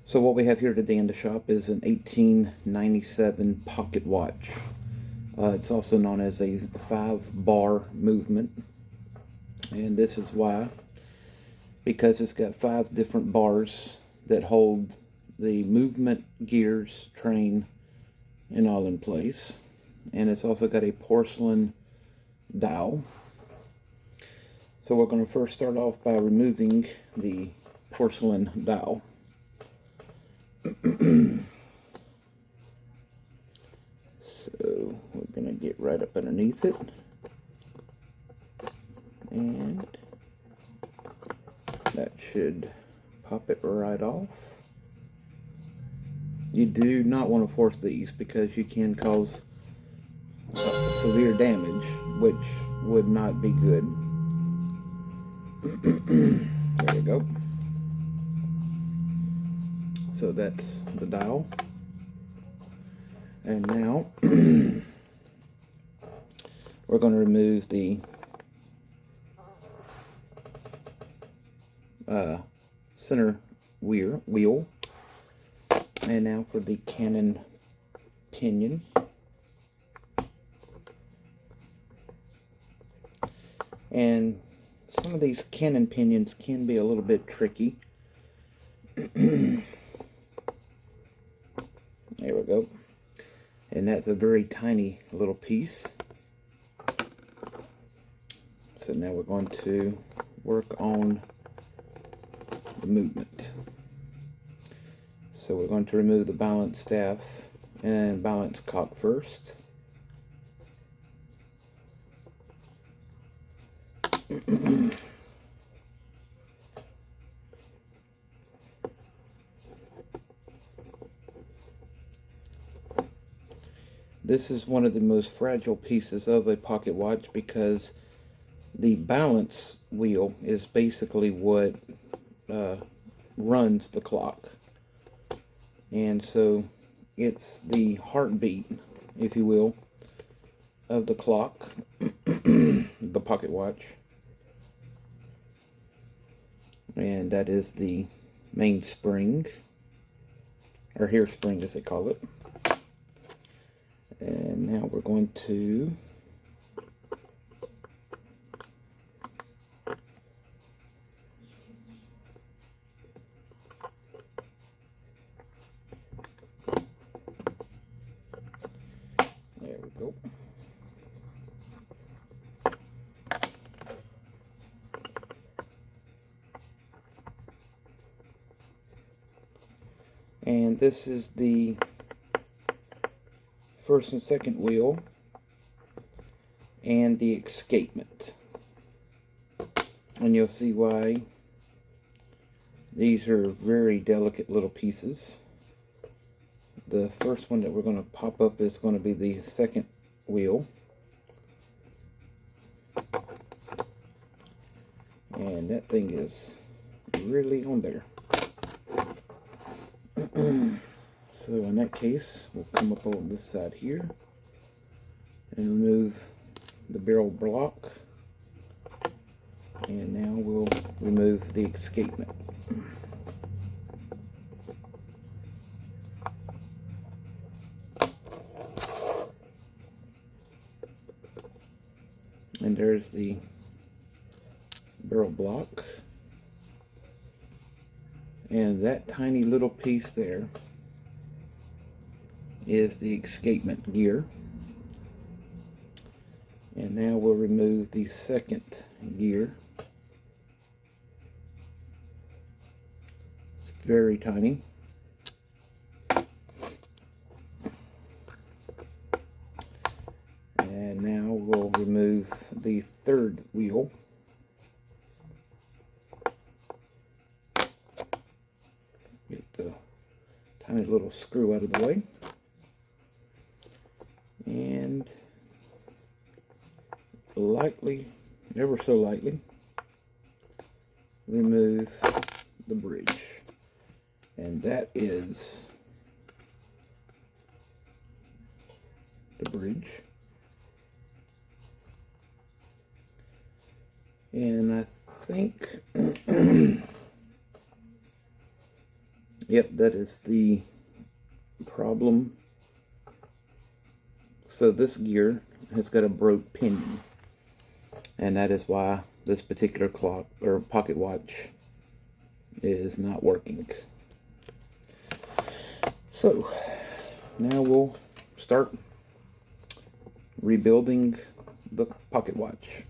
So what we have here today in the shop is an 1897 pocket watch. It's also known as a 5-bar movement. And this is why, because it's got 5 different bars that hold the movement, gears, train, and all in place. And it's also got a porcelain dial. So we're going to first start off by removing the porcelain dial. So we're going to get right up underneath it, and that should pop it right off. You do not want to force these because you can cause severe damage, which would not be good. There you go. So that's the dial. And now we're going to remove the center wheel. And now for the cannon pinion. And some of these cannon pinions can be a little bit tricky. There we go. And that's a very tiny little piece. So now we're going to work on the movement. So we're going to remove the balance staff and balance cock first. This is one of the most fragile pieces of a pocket watch because the balance wheel is basically what runs the clock. And so it's the heartbeat, if you will, of the clock, the pocket watch. And that is the main spring, or hair spring as they call it. And now we're going to there we go. And this is the first and second wheel and the escapement. And you'll see why these are very delicate little pieces. The first one that we're going to pop up is going to be the second wheel. And that thing is really on there. So in that case, we'll come up on this side here and remove the barrel block. And now we'll remove the escapement. And there's the barrel block. And that tiny little piece there is the escapement gear. And now we'll remove the second gear. It's very tiny. And now we'll remove the third wheel. Get the tiny little screw out of the way. And lightly, ever so lightly, remove the bridge. And that is the bridge. And I think Yep, that is the problem. So this gear has got a broke pinion, and that is why this particular clock or pocket watch is not working. So now we'll start rebuilding the pocket watch.